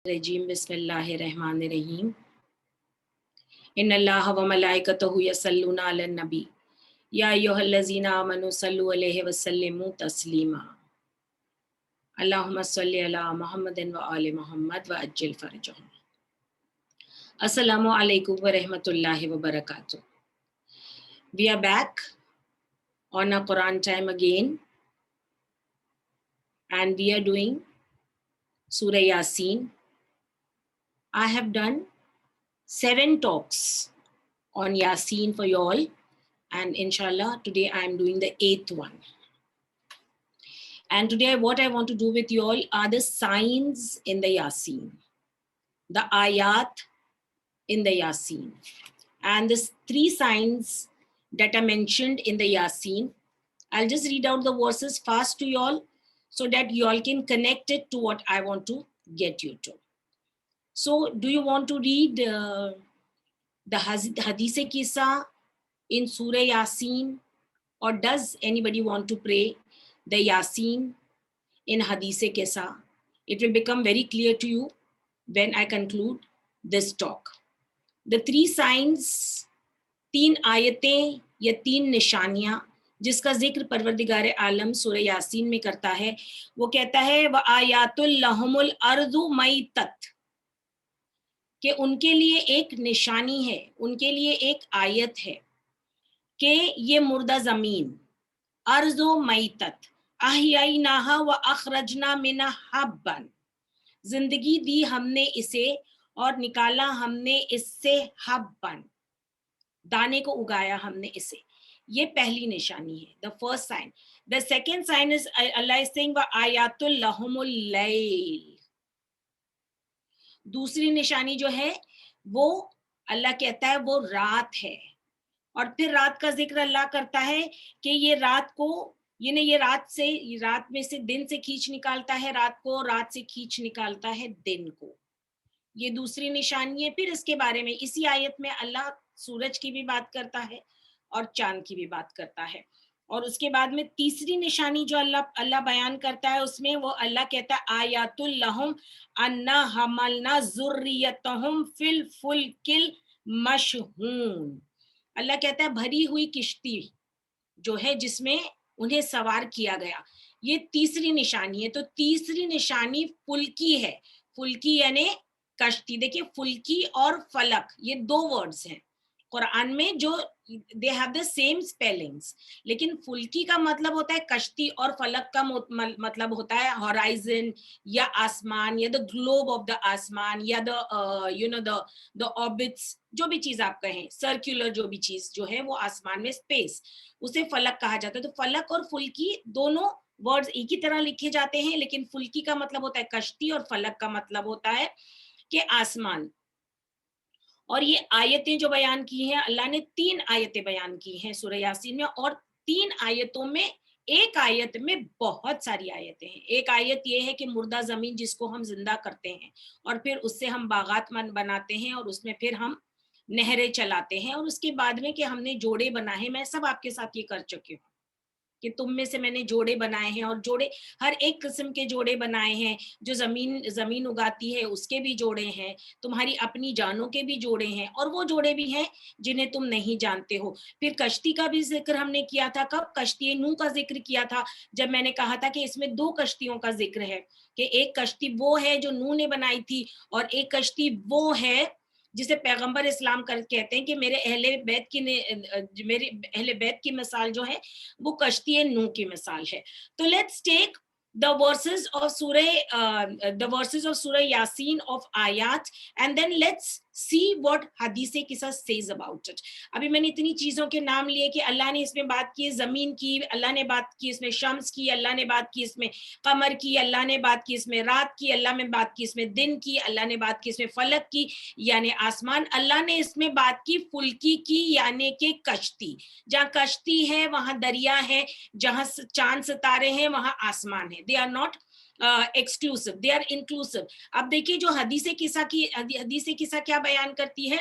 रजीम बिस्मिल्लाहिर्रहमानिर्रहीम इन्नल्लाह व मलाइकतहु यसल्लूना अलन नबी या अय्युहल्लज़ीना आमनु सल्लु अलैहि व सल्लिमु तस्लीमा अल्लाहुम्मा सल्लि अला मुहम्मदिन व आलि मुहम्मद व अज्जिल फरजहुम। अस्सलामु अलैकुम व रहमतुल्लाहि व बरकातुहू। We are back on a Quran time again and we are doing Surah Yasin. I have done 7 talks on Yasin for you all, and inshallah today I am doing the 8th one. And today what I want to do with you all are the signs in the Yasin, the ayat in the Yasin, and the 3 signs that are mentioned in the Yasin. I'll just read out the verses fast to you all so that you all can connect it to what I want to get you to. So do you want to read the Hadith Kisa in Surah Yasin, or does anybody want to pray the Yasin in Hadith Kisa? It will become very clear to you when I conclude this talk. The 3 signs, 3 आयतें या 3 निशानियां जिसका जिक्र परवरदिगार आलम सूरह यासीन में करता है, वो कहता है व आयातुल लहुमुल अर्दु मैतत, कि उनके लिए एक निशानी है, उनके लिए एक आयत है कि ये मुर्दा ज़मीन अर्ज़ो मैतत अहयैनाहा व अखरजना मिना हब्बन, जिंदगी दी हमने इसे और निकाला हमने इससे हब्बन, दाने को उगाया हमने इसे। ये पहली निशानी है, the first sign. The second sign is अल्लाह इज सेइंग व आयातुल लहुमुल लैल, दूसरी निशानी जो है वो अल्लाह कहता है वो रात है, और फिर रात का जिक्र अल्लाह करता है कि ये रात को ये रात में से दिन से खींच निकालता है रात को, रात से खींच निकालता है दिन को। ये दूसरी निशानी है। फिर इसके बारे में इसी आयत में अल्लाह सूरज की भी बात करता है और चांद की भी बात करता है। और उसके बाद में तीसरी निशानी जो अल्लाह बयान करता है उसमें वो अल्लाह कहता है आयातुल लहुम अन्ना हमलना ज़ुर्रियतहुम फिल फुल्किल मशहून। अल्लाह कहता है भरी हुई किश्ती जो है जिसमें उन्हें सवार किया गया, ये तीसरी निशानी है। तो तीसरी निशानी फुल्की है, फुल्की यानी कश्ती। देखिए फुल्की और फलक ये 2 वर्ड्स हैं कुरान में जो they have the same spellings, लेकिन फुल्की का मतलब होता है कश्ती और फलक का मतलब होता है हॉराइजन या आसमान या द ग्लोब ऑफ द आसमान या द ऑर्बिट्स, जो भी चीज आप कहें, सर्कुलर जो भी चीज जो है वो आसमान में स्पेस, उसे फलक कहा जाता है। तो फलक और फुल्की दोनों वर्ड्स एक ही तरह लिखे जाते हैं, लेकिन फुल्की का मतलब होता है कश्ती और फलक का मतलब होता है कि आसमान। और ये आयतें जो बयान की हैं, अल्लाह ने 3 आयतें बयान की हैं सूरह यासीन में, और 3 आयतों में एक आयत में बहुत सारी आयतें हैं। एक आयत ये है कि मुर्दा जमीन जिसको हम जिंदा करते हैं और फिर उससे हम बागात बनाते हैं और उसमें फिर हम नहरें चलाते हैं, और उसके बाद में कि हमने जोड़े बनाए। मैं सब आपके साथ ये कर चुकी हूँ कि तुम में से मैंने जोड़े बनाए हैं, और जोड़े हर एक किस्म के जोड़े बनाए हैं। जो जमीन उगाती है उसके भी जोड़े हैं, तुम्हारी अपनी जानों के भी जोड़े हैं, और वो जोड़े भी हैं जिन्हें तुम नहीं जानते हो। फिर कश्ती का भी जिक्र हमने किया था। कब? कश्ती नूह का जिक्र किया था, जब मैंने कहा था कि इसमें 2 कश्तियों का जिक्र है, कि एक कश्ती वो है जो नूह ने बनाई थी, और एक कश्ती वो है जिसे पैगंबर इस्लाम कहते हैं कि मेरे अहले बैत की मिसाल जो है वो कश्ती नूह की मिसाल है। तो let's take the verses of surah yasin of ayat, and then let's see what hadith kisa says about it. अभी मैंने इतनी चीजों के नाम लिए कि अल्लाह ने इसमें बात की जमीन की, अल्लाह ने बात की इसमें शम्स की, अल्लाह ने बात की इसमें कमर की, अल्लाह ने बात की इसमें रात की, अल्लाह ने बात की इसमें दिन की, अल्लाह ने बात की इसमें फलक की यानी आसमान, अल्लाह ने इसमें बात की फुल्की की यानी कि कश्ती। जहाँ कश्ती है वहां दरिया है, जहां चांद सितारे हैं वहां आसमान है। They are not exclusive, they are inclusive. अब देखिए जो हदीस किसा क्या बयान करती है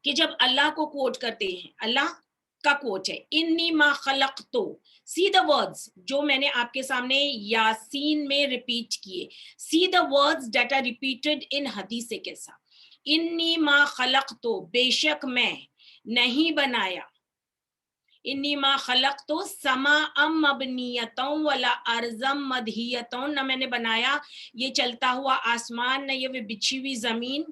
कि जब अल्लाह को कोट करते हैं, अल्लाह का कोट है, इन्नी मा खलक़तु। सी द वर्ड्स जो मैंने आपके सामने यासीन में रिपीट किए, see the words that are repeated in हदीस किस्सा। इन्नी मा खलक़तु, बेशक मैं नहीं बनाया, इन्नी मा खलक़तु समा अम मबनियतों वला अर्ज़म मदहियतों, न मैंने बनाया ये चलता हुआ आसमान, न ये बिछी हुई जमीन।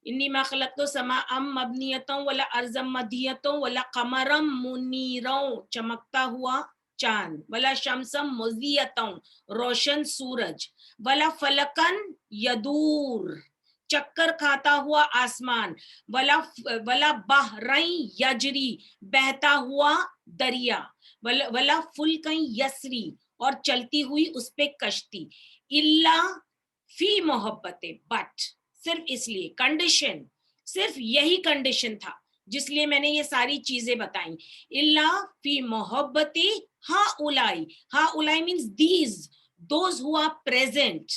इन्नी मा खलक़तु समा अम मबनियतों वला अर्ज़म मदहियतों वला कमरम मुनीरों, चमकता हुआ चांद, वला शमसम मुज़ियतों, रोशन सूरज, वला फलकन यदूर, चक्कर खाता हुआ आसमान, वला वला बहरई यजरी, बहता हुआ दरिया, वला फुल्कई यसरी, और चलती हुई उस पे कश्ती, इल्ला फी मोहब्बते, बट सिर्फ इसलिए, कंडीशन, सिर्फ यही कंडीशन था जिसलिए मैंने ये सारी चीजें बताई, इल्ला फी मोहब्बती हा उलाई means these, those who are present,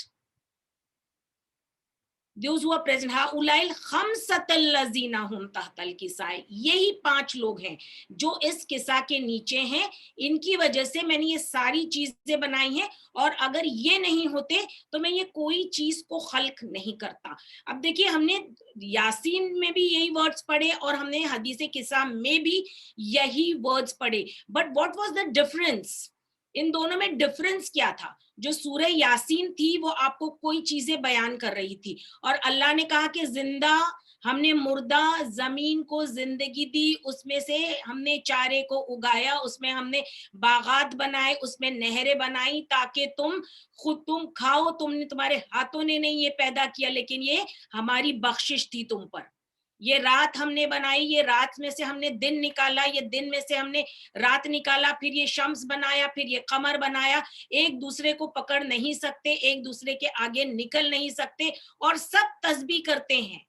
those who are present, हाउलाइल खमसतल लजीना हुम तहतल किसाए, यही 5 लोग हैं जो इस किस्सा के नीचे हैं, इनकी वजह से मैंने ये सारी चीजें बनाई हैं, और अगर ये नहीं होते तो मैं ये कोई चीज को खल्क नहीं करता। अब देखिए, हमने यासीन में भी यही वर्ड्स पढ़े और हमने हदीस किस्सा में भी यही वर्ड्स पढ़े, but what was the difference? इन दोनों में डिफरेंस क्या था? जो सूरह यासीन थी वो आपको कोई चीजें बयान कर रही थी, और अल्लाह ने कहा कि जिंदा, हमने मुर्दा जमीन को जिंदगी दी, उसमें से हमने चारे को उगाया, उसमें हमने बागात बनाए, उसमें नहरें बनाई ताकि तुम खाओ, तुमने, तुम्हारे हाथों ने नहीं ये पैदा किया, लेकिन ये हमारी बख्शिश थी तुम पर। ये रात हमने बनाई, ये रात में से हमने दिन निकाला, ये दिन में से हमने रात निकाला, फिर ये शम्स बनाया, फिर ये कमर बनाया, एक दूसरे को पकड़ नहीं सकते, एक दूसरे के आगे निकल नहीं सकते, और सब तस्बीह करते हैं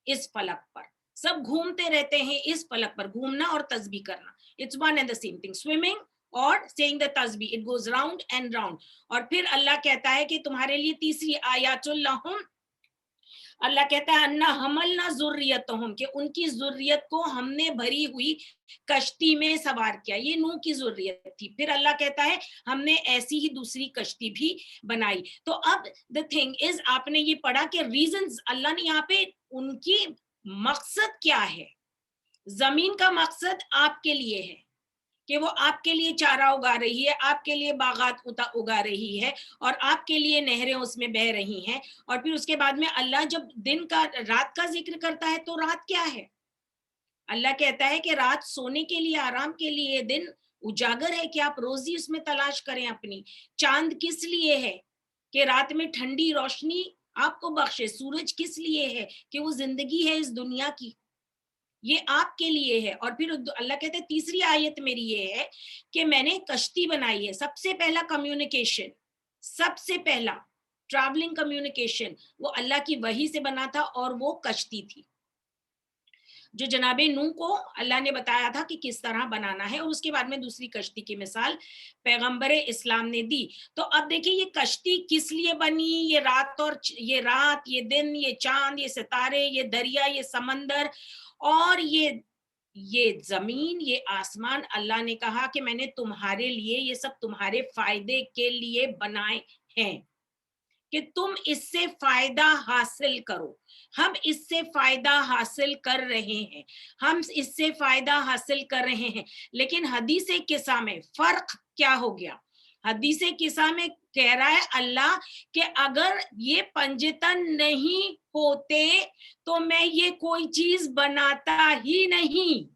इस फलक पर, सब घूमते रहते हैं इस फलक पर, घूमना और तस्बीह करना, it's one and the same thing, swimming और सेइंग द तस्बीह, it goes round and round. और फिर अल्लाह कहता है कि तुम्हारे लिए तीसरी आयातुल लहुम, अल्लाह कहता है अन्ना हमलना ज़ुर्रियतहुम, कि उनकी ज़ुर्रियत को हमने भरी हुई कश्ती में सवार किया, ये नूह की ज़ुर्रियत थी। फिर अल्लाह कहता है हमने ऐसी ही दूसरी कश्ती भी बनाई। तो अब द थिंग इज, आपने ये पढ़ा कि रीजंस, अल्लाह ने यहाँ पे उनकी मकसद क्या है, जमीन का मकसद आपके लिए है कि वो आपके लिए चारा उगा रही है, आपके लिए बागात उगा रही है, और आपके लिए नहरें उसमें बह रही हैं। और फिर उसके बाद में अल्लाह जब दिन का, रात का जिक्र करता है, तो रात क्या है? अल्लाह कहता है कि रात सोने के लिए, आराम के लिए, दिन उजागर है कि आप रोजी उसमें तलाश करें अपनी। चांद किस लिए है? कि रात में ठंडी रोशनी आपको बख्शे। सूरज किस लिए है? कि वो जिंदगी है इस दुनिया की, ये आपके लिए है। और फिर अल्लाह कहते हैं तीसरी आयत मेरी ये है कि मैंने कश्ती बनाई है। सबसे पहला कम्युनिकेशन, सबसे पहला ट्रैवलिंग कम्युनिकेशन वो अल्लाह की वही से बना था, और वो कश्ती थी जो जनाबे नूह को अल्लाह ने बताया था कि किस तरह बनाना है, और उसके बाद में दूसरी कश्ती की मिसाल पैगंबर इस्लाम ने दी। तो अब देखिए ये कश्ती किस लिए बनी, ये रात और ये रात, ये दिन, ये चांद, ये सितारे, ये दरिया, ये समंदर, और ये जमीन, ये आसमान, अल्लाह ने कहा कि मैंने तुम्हारे लिए, ये सब तुम्हारे फायदे के लिए बनाए हैं कि तुम इससे फायदा हासिल करो। हम इससे फायदा हासिल कर रहे हैं, हम इससे फायदा हासिल कर रहे हैं। लेकिन हदीस किस्सा में फर्क क्या हो गया? हदीस किस्सा में कह रहा है अल्लाह कि अगर ये पंजतन नहीं होते तो मैं ये कोई चीज बनाता ही नहीं।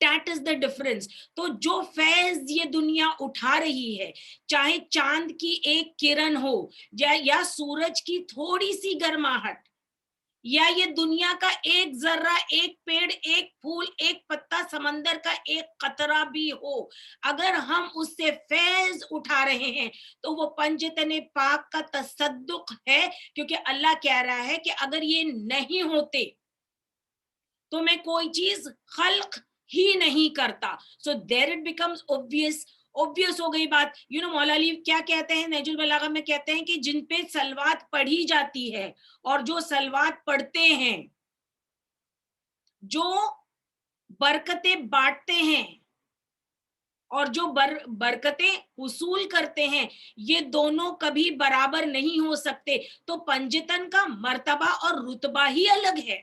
That is the difference। तो जो फैज ये दुनिया उठा रही है, चाहे चांद की एक किरण हो, या सूरज की थोड़ी सी गर्माहट, या ये दुनिया का एक जर्रा, एक पेड़, एक फूल, एक पत्ता, समंदर का एक कतरा भी हो, अगर हम उससे फैज उठा रहे हैं तो वो पंजतने पाक का तसद्दुक है, क्योंकि अल्लाह कह रहा है कि अगर ये नहीं होते तो मैं कोई चीज खल्क ही नहीं करता। So there it becomes obvious हो गई बात। मौला अली क्या कहते हैं, नहजुल बलागा में कहते हैं कि जिन पे सलवात पढ़ी जाती है और जो सलवात पढ़ते हैं, जो बरकतें बांटते हैं और जो बरकतें हुसूल करते हैं, ये दोनों कभी बराबर नहीं हो सकते। तो पंजतन का मर्तबा और रुतबा ही अलग है,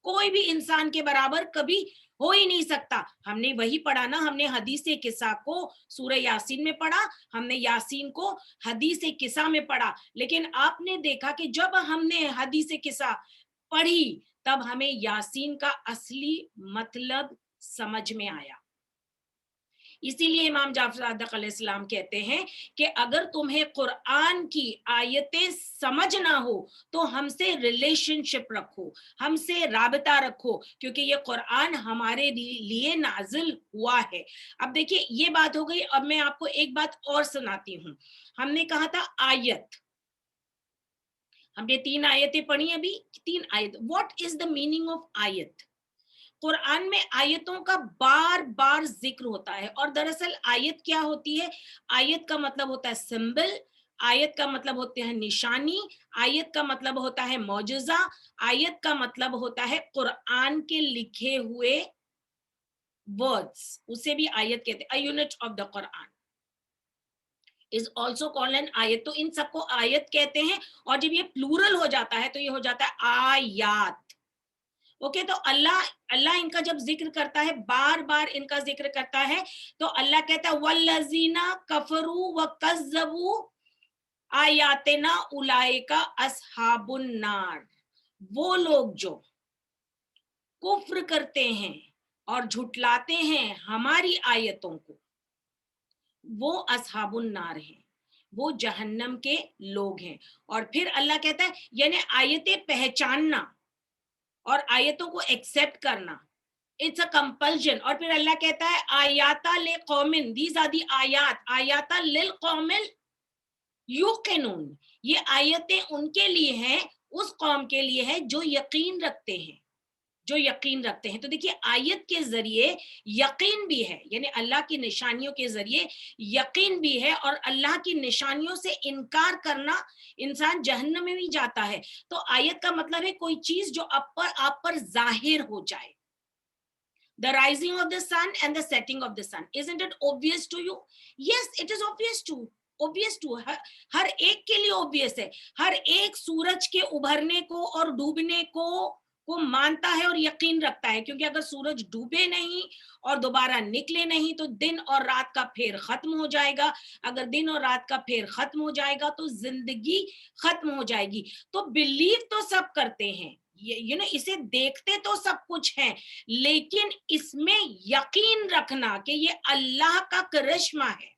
कोई भी इंसान के बराबर कभी हो ही नहीं सकता। हमने वही पढ़ा ना, हमने हदीस किस्सा को सूरह यासीन में पढ़ा, हमने यासीन को हदीस किस्सा में पढ़ा, लेकिन आपने देखा कि जब हमने हदीस किस्सा पढ़ी तब हमें यासीन का असली मतलब समझ में आया। इसीलिए इमाम जाफर सादिक अलैहिस्सलाम कहते हैं कि अगर तुम्हें कुरान की आयतें समझना हो तो हमसे रिलेशनशिप रखो, हमसे राबता रखो, क्योंकि ये कुरान हमारे लिए नाजिल हुआ है। अब देखिए ये बात हो गई, अब मैं आपको एक बात और सुनाती हूँ। हमने कहा था आयत, हमने 3 आयतें पढ़ी अभी, 3 आयत। What is the meaning of आयत? कुरान में आयतों का बार बार जिक्र होता है, और दरअसल आयत क्या होती है? आयत का मतलब होता है सिंबल, आयत का मतलब होते हैं निशानी, आयत का मतलब होता है मौजज़ा, आयत का मतलब होता है कुरान के लिखे हुए वर्ड्स, उसे भी आयत कहते हैं। A unit of the Quran is also called an आयत। तो इन सबको आयत कहते हैं, और जब ये प्लूरल हो जाता है तो ये हो जाता है आयात। ओके, तो अल्लाह अल्लाह इनका जब जिक्र करता है, बार बार इनका जिक्र करता है, तो अल्लाह कहता है वल्लजीना कफरू व कज़्ज़बू आयातिना उलाइका अस्हाबुन नार। वो लोग जो कुफ्र करते हैं और झुटलाते हैं हमारी आयतों को, वो अस्हाबुन नार हैं, वो जहन्नम के लोग हैं। और फिर अल्लाह कहता है यानी आयतें पहचानना और आयतों को एक्सेप्ट करना, इट्स अ कंपल्शन। और फिर अल्लाह कहता है आयाता ले कौमिन, दीज आर दी आयात, आयाता लिल कौमिल युकिनून, ये आयतें उनके लिए हैं, उस कौम के लिए है जो यकीन रखते हैं, जो यकीन रखते हैं। तो देखिए आयत के जरिए यकीन भी है, यानी अल्लाह की निशानियों के जरिए यकीन भी है, और अल्लाह की निशानियों से इनकार करना इंसान जहन्नम में भी जाता है। तो आयत का मतलब है कोई चीज जो आप पर जाहिर हो जाए। The rising of the sun and the setting of the sun, isn't it obvious to you? Yes, it is obvious to हर एक के लिए obvious है। हर एक सूरज के उभरने को और डूबने को मानता है और यकीन रखता है, क्योंकि अगर सूरज डूबे नहीं और दोबारा निकले नहीं तो दिन और रात का फेर खत्म हो जाएगा। अगर दिन और रात का फेर खत्म हो जाएगा तो जिंदगी खत्म हो जाएगी। तो बिलीव तो सब करते हैं, ये इसे देखते तो सब कुछ है, लेकिन इसमें यकीन रखना कि ये अल्लाह का करिश्मा है,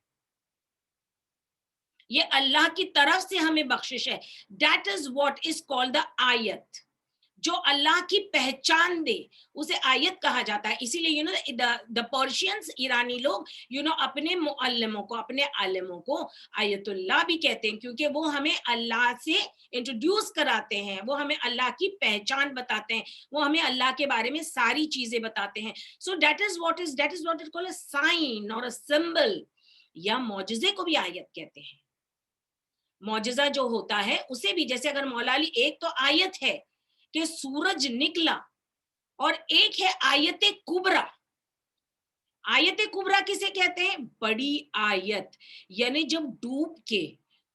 ये अल्लाह की तरफ से हमें बख्शिश है, that is what is called the आयत। जो अल्लाह की पहचान दे उसे आयत कहा जाता है। इसीलिए द पर्शियंस, ईरानी लोग अपने मुअल्लिमों को, अपने आलिमों को आयतुल्लाह भी कहते हैं, क्योंकि वो हमें अल्लाह से इंट्रोड्यूस कराते हैं, वो हमें अल्लाह की पहचान बताते हैं, वो हमें अल्लाह के बारे में सारी चीजें बताते हैं। So that is what is called a sign और अ सिंबल, या मौजज़े को भी आयत कहते हैं। मौजज़ा जो होता है उसे भी, जैसे अगर मौला अली, एक तो आयत है कि सूरज निकला, और एक है आयत कुबरा। आयत कुबरा किसे कहते हैं? बड़ी आयत, यानी जब डूब के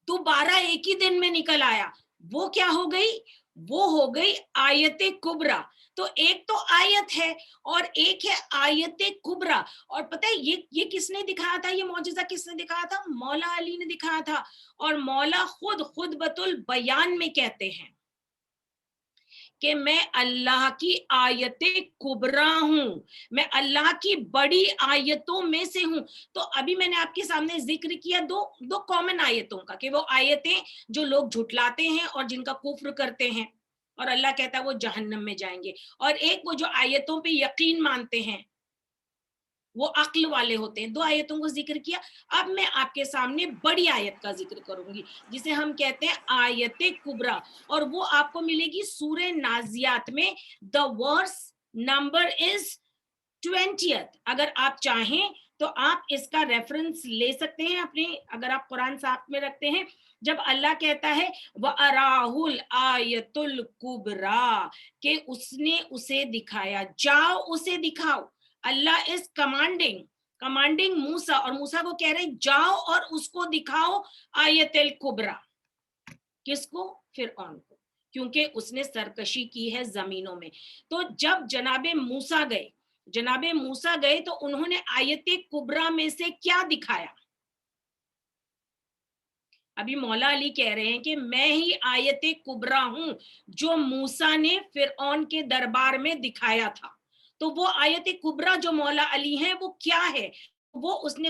दोबारा एक ही दिन में निकल आया, वो क्या हो गई? वो हो गई आयत कुबरा। तो एक तो आयत है और एक है आयत कुबरा। और पता है ये किसने दिखाया था? ये मौजज़ा किसने दिखाया था? मौला अली ने दिखाया था। और मौला खुद बतुल बयान में कहते हैं कि मैं अल्लाह की आयत कुबरा हूं, मैं अल्लाह की बड़ी आयतों में से हूं। तो अभी मैंने आपके सामने जिक्र किया दो कॉमन आयतों का, कि वो आयतें जो लोग झुटलाते हैं और जिनका कुफ्र करते हैं और अल्लाह कहता है वो जहन्नम में जाएंगे, और एक वो जो आयतों पे यकीन मानते हैं, वो अक्ल वाले होते हैं। 2 आयतों को जिक्र किया। अब मैं आपके सामने बड़ी आयत का जिक्र करूंगी, जिसे हम कहते हैं आयत कुबरा, और वो आपको मिलेगी सूरह नाजियात में। The verse number is 20th। अगर आप चाहें तो आप इसका रेफरेंस ले सकते हैं अपने, अगर आप कुरान साथ में रखते हैं। जब अल्लाह कहता है व अराहुल आयतुल कुबरा, के उसने उसे दिखाया, जाओ उसे दिखाओ। Allah is commanding मूसा, और मूसा को कह रहे जाओ और उसको दिखाओ आयतल कुबरा। किसको? फिरऔन को, क्योंकि उसने सरकशी की है जमीनों में। तो जब जनाबे मूसा गए तो उन्होंने आयत कुबरा में से क्या दिखाया? अभी मौला अली कह रहे हैं कि मैं ही आयत कुबरा हूं जो मूसा ने फिरऔन के दरबार में दिखाया था। तो वो आयत कुबरा जो मौला अली है वो क्या है? वो उसने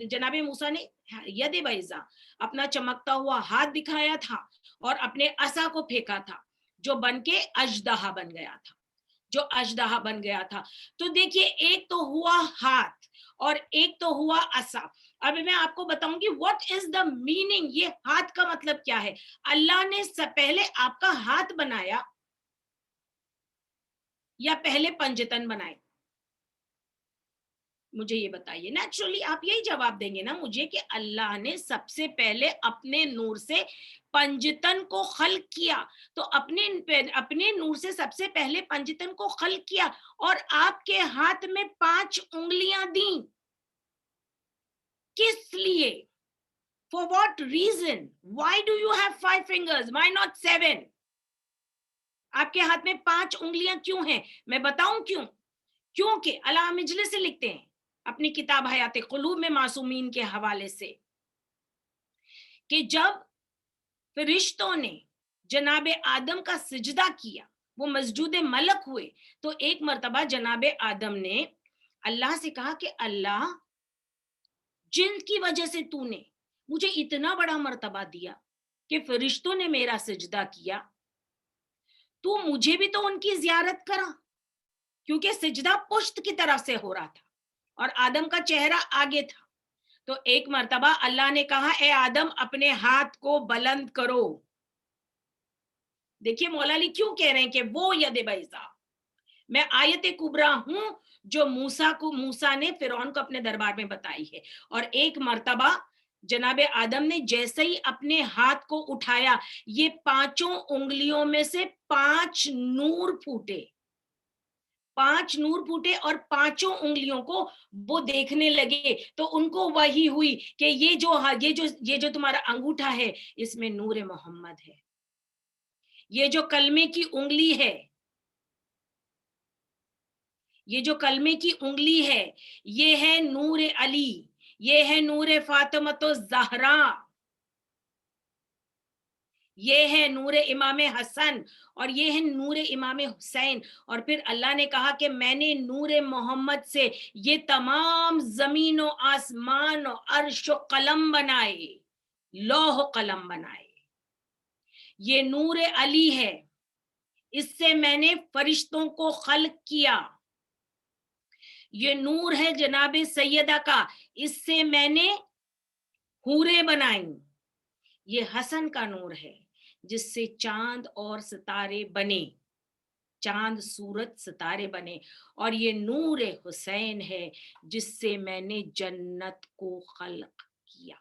जनाबे मूसा ने यद बैजा, अपना चमकता हुआ हाथ दिखाया था और अपने असा को फेंका था, जो बन के अजदहा बन गया था। तो देखिए, एक तो हुआ हाथ और एक तो हुआ असा। अब मैं आपको बताऊंगी व्हाट इज द मीनिंग, ये हाथ का मतलब क्या है। अल्लाह ने पहले आपका हाथ बनाया या पहले पंजतन बनाए? मुझे ये बताइए। नेचुरली आप यही जवाब देंगे ना मुझे कि अल्लाह ने सबसे पहले अपने नूर से पंजतन को खल्क किया। तो अपने नूर से सबसे पहले पंजतन को खल्क किया और आपके हाथ में 5 उंगलियां दी। किस लिए? For what reason? Why do you have 5 fingers? Why not 7? आपके हाथ में 5 उंगलियां क्यों हैं? मैं बताऊं क्यों? क्योंकि अला मिजले से लिखते हैं अपनी किताब हयात कुलूब में मासूमीन के हवाले से कि जब फरिश्तों ने जनाबे आदम का सिजदा किया, वो मस्जूद मलक हुए, तो एक मर्तबा जनाबे आदम ने अल्लाह से कहा कि अल्लाह, जिनकी वजह से तूने मुझे इतना बड़ा मर्तबा दिया कि फरिश्तों ने मेरा सिजदा किया, तू मुझे भी तो उनकी जियारत करा, क्योंकि सिजदा पुश्त की तरफ से हो रहा था और आदम का चेहरा आगे था। तो एक मर्तबा अल्लाह ने कहा, ए आदम, अपने हाथ को बुलंद करो। देखिए मौला अली क्यों कह रहे हैं कि वो यद बैजा, मैं आयत कुबरा हूं जो मूसा ने फिरौन को अपने दरबार में बताई है। और एक मर्तबा जनाबे आदम ने जैसे ही अपने हाथ को उठाया, ये 5 उंगलियों में से 5 नूर फूटे, 5 नूर फूटे और 5 उंगलियों को वो देखने लगे। तो उनको वही हुई कि ये जो तुम्हारा अंगूठा है, इसमें नूर मोहम्मद है। ये जो कलमे की उंगली है, ये जो कलमे की उंगली है, ये है नूर अली, ये है नूर फातिमा ज़हरा, ये है नूर इमाम हसन और ये है नूर इमाम हुसैन। और फिर अल्लाह ने कहा कि मैंने नूर मोहम्मद से ये तमाम जमीन और आसमान और अर्श और कलम बनाए, लौह कलम बनाए। ये नूर अली है, इससे मैंने फरिश्तों को खल्क किया। ये नूर है जनाबे सैयदा का, इससे मैंने हूरें बनाई। ये हसन का नूर है जिससे चांद और सितारे बने, चांद सूरज सितारे बने। और ये नूर हुसैन है जिससे मैंने जन्नत को खल्क किया।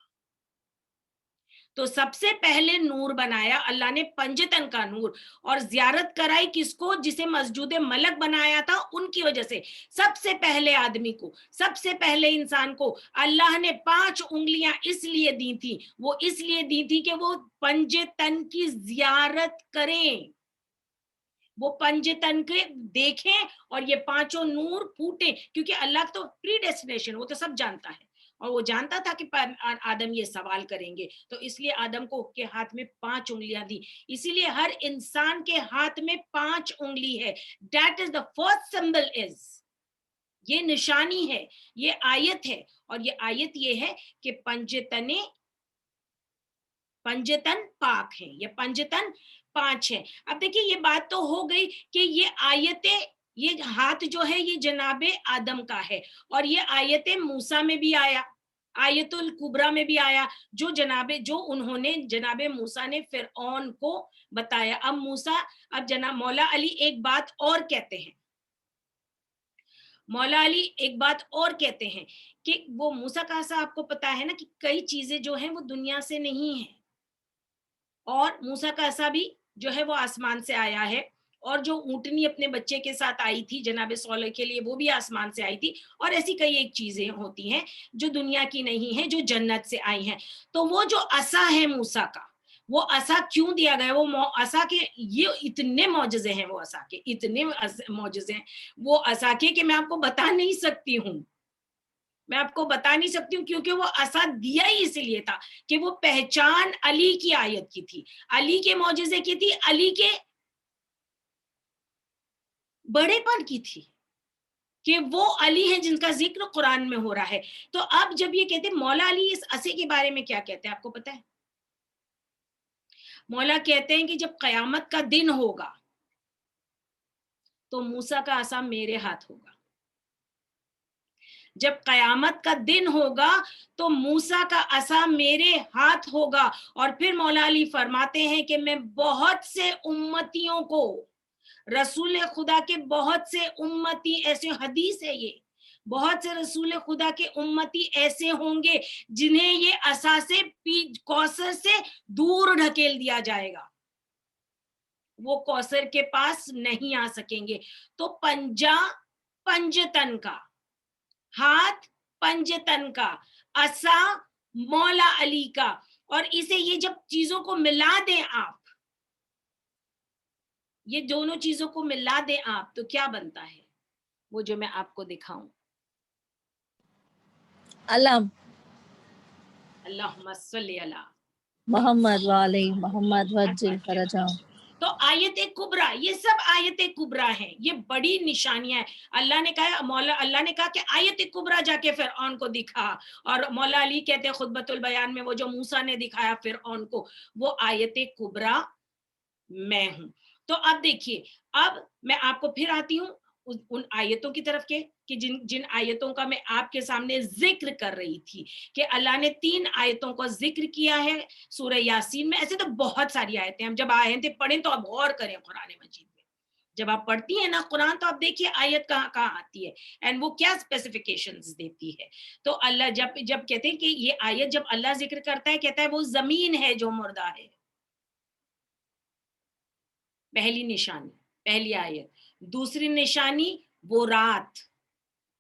तो सबसे पहले नूर बनाया अल्लाह ने पंजतन का नूर, और जियारत कराई किसको? जिसे मस्जूद मलक बनाया था, उनकी वजह से सबसे पहले आदमी को, सबसे पहले इंसान को अल्लाह ने 5 उंगलियां इसलिए दी थी, वो इसलिए दी थी कि वो पंजतन की जियारत करें, वो पंजतन के देखें और ये 5 नूर फूटे। क्योंकि अल्लाह तो प्री डेस्टिनेशन, वो तो सब जानता है और वो जानता था कि आदम ये सवाल करेंगे, तो इसलिए आदम को के हाथ में 5 उंगलियां दी। इसीलिए हर इंसान के हाथ में 5 उंगली है। That is the first symbol, is ये निशानी है, ये आयत है। और ये आयत ये है कि पंजतन पाक है, ये पंजतन 5 है। अब देखिए ये बात तो हो गई कि ये आयतें, ये हाथ जो है ये जनाबे आदम का है, और ये आयतें मूसा में भी आया, आयतुल कुबरा में भी आया, जो उन्होंने जनाबे मूसा ने फिरऔन को बताया। अब जनाब मौला अली एक बात और कहते हैं, मौला अली एक बात और कहते हैं कि वो मूसा का ऐसा आपको पता है ना कि कई चीजें जो हैं वो दुनिया से नहीं है, और मूसा का ऐसा भी जो है वो आसमान से आया है, اور جو اونٹنی اپنے بچے کے ساتھ آئی تھی جناب صالح کے لیے وہ بھی آسمان سے آئی تھی, اور ایسی کئی ایک چیزیں ہوتی ہیں جو دنیا کی نہیں ہیں, جو جنت سے آئی ہیں. تو وہ جو عصا ہے موسیٰ کا, وہ عصا کیوں دیا گیا؟ وہ عصا کے یہ اتنے معجزے ہیں, وہ عصا کے اتنے معجزے ہیں وہ عصا کے کہ میں آپ کو بتا نہیں سکتی ہوں, میں آپ کو بتا نہیں سکتی ہوں, کیونکہ وہ عصا دیا ہی اس لیے تھا کہ وہ پہچان علی کی آیت کی تھی, علی کے معجزے کی تھی, علی کے بڑے پن کی تھی, کہ وہ علی ہیں جن کا ذکر قرآن میں ہو رہا ہے. تو اب جب یہ کہتے ہیں مولا علی اس عصے کے بارے میں کیا کہتے ہیں آپ کو پتا ہے؟ مولا کہتے ہیں کہ جب قیامت کا دن ہوگا تو موسیٰ کا عصا میرے ہاتھ ہوگا, جب قیامت کا دن ہوگا تو موسیٰ کا عصا میرے ہاتھ ہوگا. اور پھر مولا علی فرماتے ہیں کہ میں بہت سے امتیوں کو, رسول خدا کے بہت سے امتی ایسے, حدیث ہے یہ, بہت سے رسول خدا کے امتی ایسے ہوں گے جنہیں یہ عصا سے کوثر سے دور ڈھکیل دیا جائے گا, وہ کوثر کے پاس نہیں آ سکیں گے. تو پنجا پنجتن کا, ہاتھ پنجتن کا, عصا مولا علی کا, اور اسے یہ جب چیزوں کو ملا دیں آپ, یہ دونوں چیزوں کو ملا دیں آپ, تو کیا بنتا ہے؟ وہ جو میں آپ کو دکھاؤں, علم اللہم صلی علی محمد وعلی محمد وجل فرجہم. تو آیت کبریٰ, یہ سب آیت کبریٰ ہیں, یہ بڑی نشانیاں ہیں. اللہ نے کہا, مولا اللہ نے کہا کہ آیت کبریٰ جا کے فرعون کو دکھا, اور مولا علی کہتے ہیں خطبۃ البیان میں وہ جو موسیٰ نے دکھایا فرعون کو, وہ آیت کبریٰ میں ہوں. تو اب دیکھیے, اب میں آپ کو پھر آتی ہوں ان آیتوں کی طرف کے, کہ جن آیتوں کا میں آپ کے سامنے ذکر کر رہی تھی, کہ اللہ نے 3 آیتوں کا ذکر کیا ہے سورہ یاسین میں. ایسے تو بہت ساری آیتیں ہیں, ہم جب آیتیں پڑھیں تو اب غور کریں قرآن مجید میں, جب آپ پڑھتی ہیں نا قرآن تو آپ دیکھیے آیت کہاں کہاں آتی ہے اینڈ وہ کیا اسپیسیفیکیشنز دیتی ہے. تو اللہ جب کہتے ہیں کہ یہ آیت جب اللہ ذکر کرتا ہے, کہتا ہے وہ زمین ہے جو مردہ ہے, پہلی نشانی, پہلی آیت. دوسری نشانی وہ رات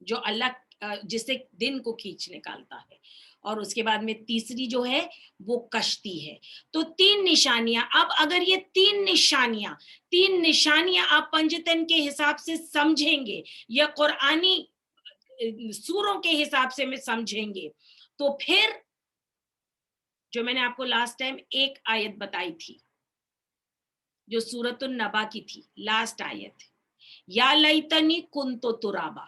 جو اللہ جس سے دن کو کھینچ نکالتا ہے, اور اس کے بعد میں تیسری جو ہے وہ کشتی ہے. تو 3 نشانیاں. اب اگر یہ 3 نشانیاں آپ پنجتن کے حساب سے سمجھیں گے یا قرآنی سوروں کے حساب سے میں سمجھیں گے, تو پھر جو میں نے آپ کو لاسٹ ٹائم ایک آیت بتائی تھی جو سورۃ النبا کی تھی, لاسٹ آیت, یا لیتنی کنتو ترابا,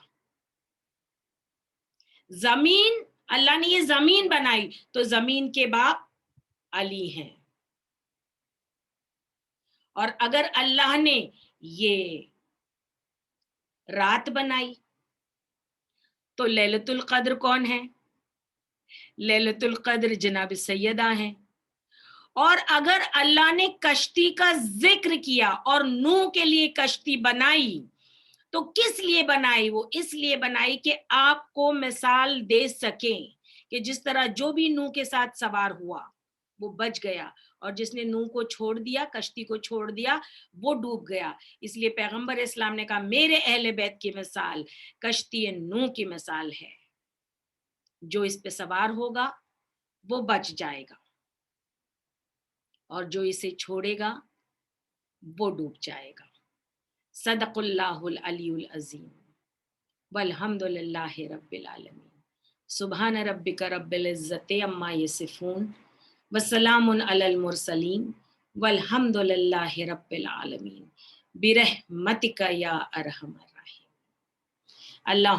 زمین, اللہ نے یہ زمین بنائی تو زمین کے باپ علی ہیں, اور اگر اللہ نے یہ رات بنائی تو لیلۃ القدر کون ہے؟ لیلۃ القدر جناب سیدہ ہیں. اور اگر اللہ نے کشتی کا ذکر کیا اور نوح کے لیے کشتی بنائی تو کس لیے بنائی؟ وہ اس لیے بنائی کہ آپ کو مثال دے سکیں کہ جس طرح جو بھی نوح کے ساتھ سوار ہوا وہ بچ گیا, اور جس نے نوح کو چھوڑ دیا, کشتی کو چھوڑ دیا, وہ ڈوب گیا. اس لیے پیغمبر اسلام نے کہا میرے اہل بیت کی مثال کشتی نوح کی مثال ہے, جو اس پہ سوار ہوگا وہ بچ جائے گا, اور جو اسے چھوڑے گا وہ ڈوب جائے گا. صدق اللہ العلی العظیم والحمد للہ رب العالمین. سبحان ربک رب العزت عما یصفون وسلام علی المرسلین والحمد للہ رب العالمین برحمتک یا ارحم الراحمین. اللہ